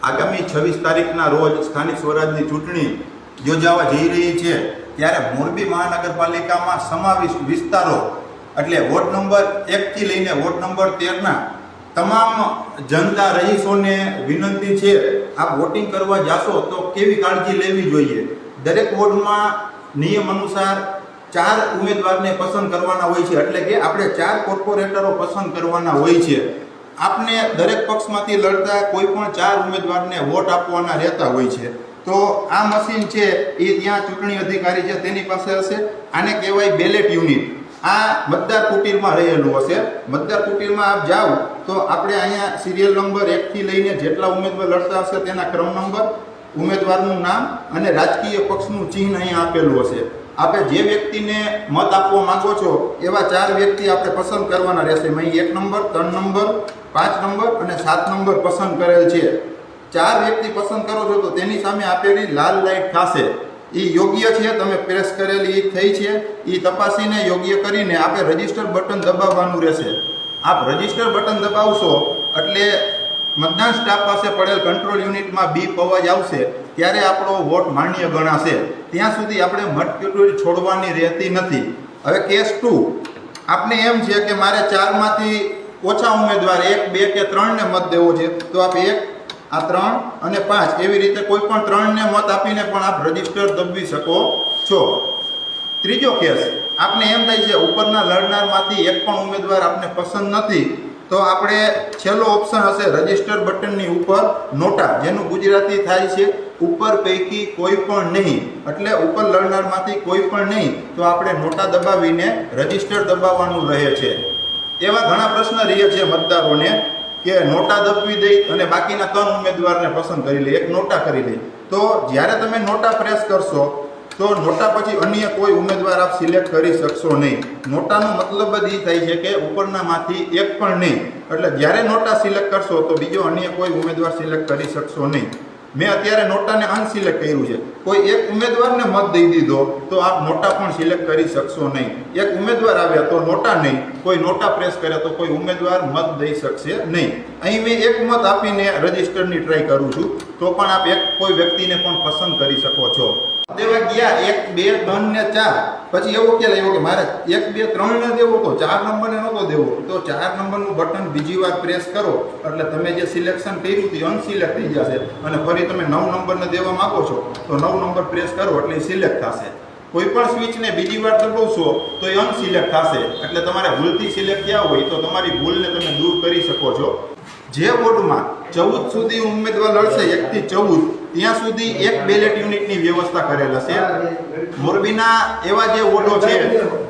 આગામી 26 તારીખના રોજ સ્થાનિક સ્વરાજની ચૂંટણી યોજાવા જઈ રહી છે ત્યારે મોરબી મહાનગરપાલિકામાં સમાવિષ્ટ વિસ્તારો એટલે વોર્ડ નંબર 1 થી લઈને વોર્ડ નંબર 13 ના તમામ જનતા રહીશોને વિનંતી છે, આપ વોટિંગ કરવા જાશો તો કેવી કાળજી લેવી જોઈએ। દરેક વોર્ડમાં નિયમ અનુસાર 4 ઉમેદવારને પસંદ કરવાના હોય છે, એટલે કે આપણે 4 કોર્પોરેટરો પસંદ કરવાના હોય છે। આપને દરેક પક્ષમાંથી લડતા કોઈ પણ 4 ઉમેદવારને વોટ આપવાના રહેતા હોય છે। તો આ મશીન છે એ ત્યાં ચૂંટણી અધિકારી છે તેની પાસે હશે। આને કહેવાય બેલેટ યુનિટ। આ મતદાર કુટીરમાં રહેલું હશે। મતદાર કુટીરમાં આપ જાઓ તો આપણે અહીંયા સિરિયલ નંબર 1 થી લઈને જેટલા ઉમેદવાર લડતા હશે તેના ક્રમ નંબર, ઉમેદવારનું નામ અને રાજકીય પક્ષનું ચિહ્ન અહીંયા આપેલું હશે। આપણે જે વ્યક્તિને મત આપવા માંગો છો એવા 4 વ્યક્તિ આપણે પસંદ કરવાના રહેશે। મેં 1 નંબર, 3 નંબર, 5 નંબર અને 7 નંબર પસંદ કરેલ છે। 4 વ્યક્તિ પસંદ કરો છો તો તેની સામે આપેલી લાલ લાઈટ થશે, એ યોગ્ય છે, તમે પ્રેસ કરેલી થઈ છે એ તપાસીને યોગ્ય કરીને આપણે રજિસ્ટર બટન દબાવવાનું રહેશે। આપ રજિસ્ટર બટન દબાવશો એટલે મતદાન સ્ટાફ પાસે પડેલ કંટ્રોલ યુનિટમાં બીપ અવાજ આવશે, ત્યારે આપણો વોટ માન્ય ગણાશે। ત્યાં સુધી આપણે મતપેટી છોડવાની રહેતી નથી। હવે કેસ 2, આપને એમ છે કે મારે 4 માંથી ઓછા ઉમેદવાર 1, 2 કે 3 ને મત દેવો છે, તો આપ 1, આ 3 અને 5 એવી રીતે કોઈ પણ 3 ને મત આપીને પણ આપ રજિસ્ટર દબાવી શકો છો। ત્રીજો કેસ, આપને એમ થાય છે ઉપરના લડનારમાંથી એક પણ ઉમેદવાર આપને પસંદ નથી, તો આપણે છેલ્લો ઓપ્શન હશે રજિસ્ટર બટનની ઉપર નોટા, જેનું ગુજરાતી થાય છે ઉપર પૈકી કોઈ પણ નહીં, એટલે ઉપર લડનારમાંથી કોઈ પણ નહીં, તો આપણે નોટા દબાવીને રજિસ્ટર દબાવવાનું રહે છે। એવા ઘણા પ્રશ્ન રહે છે મતદારોને કે નોટા દબાવી દઈ અને બાકીના 3 ઉમેદવારને પસંદ કરી લે, એક નોટા કરી લે। તો જ્યારે તમે નોટા પ્રેસ કરશો તો નોટા પછી અન્ય કોઈ ઉમેદવાર આપ સિલેક્ટ કરી શકશો નહીં। નોટાનો મતલબ જ એ થાય છે કે ઉપરનામાંથી એક પણ નહીં, એટલે જ્યારે નોટા સિલેક્ટ કરશો તો બીજો અન્ય કોઈ ઉમેદવાર સિલેક્ટ કરી શકશો નહીં। મેં અત્યારે નોટાને અનસિલેક્ટ કર્યું છે, કોઈ એક ઉમેદવારને મત દઈ દીધો તો આપ નોટા પણ સિલેક્ટ કરી શકશો નહીં। એક ઉમેદવાર આવ્યા તો નોટા નહીં, કોઈ નોટા પ્રેસ કરે તો કોઈ ઉમેદવાર મત દઈ શકશે નહીં। અહીં મેં એક મત આપીને રજિસ્ટરની ટ્રાય કરું છું, તો પણ આપ એક કોઈ વ્યક્તિને પણ પસંદ કરી શકો છો। દેવા ગયા 1, 2, 3 ને 4, પછી એવો ખ્યાલ આવ્યો કે મારે 1, 2, 3 ને દેવો તો 4 નંબરને નહોતો દેવો, તો 4 નંબરનું બટન બીજી વાર પ્રેસ કરો એટલે તમે જે સિલેક્શન કર્યું તે અનસિલેક્ટ થઈ જશે, અને ફરી તમે 9 નંબરને દેવા માંગો છો તો 9 નંબર પ્રેસ કરો એટલે સિલેક્ટ થશે। કોઈ પણ સ્વિચને બીજી વાર દબાવશો તો એ અનસિલેક્ટ થશે, એટલે તમારે ભૂલથી સિલેક્ટ થયા હોય તો તમારી ભૂલને તમે દૂર કરી શકો છો। જે વોર્ડમાં 14 સુધી ઉમેદવાર લડશે, 1 થી 14 ત્યાં સુધી એક બેલેટ યુનિટની વ્યવસ્થા કરેલ હશે। મોરબીના એવા જે વોર્ડો છે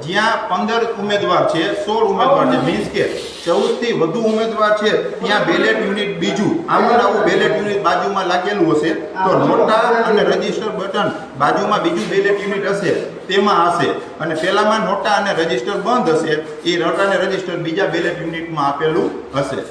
જ્યાં 15 ઉમેદવાર છે, 16 ઉમેદવાર છે, મીન્સ કે 14 થી વધુ ઉમેદવાર છે, ત્યાં બેલેટ યુનિટ બીજું આવું આવું બેલેટ યુનિટ બાજુમાં લાગેલું હશે, તો નોટા અને રજિસ્ટર બટન બાજુમાં બીજું બેલેટ યુનિટ હશે તેમાં હશે, અને પહેલામાં નોટા અને રજિસ્ટર બંધ હશે, એ નોટા અને રજિસ્ટર બીજા બેલેટ યુનિટમાં આપેલું હશે।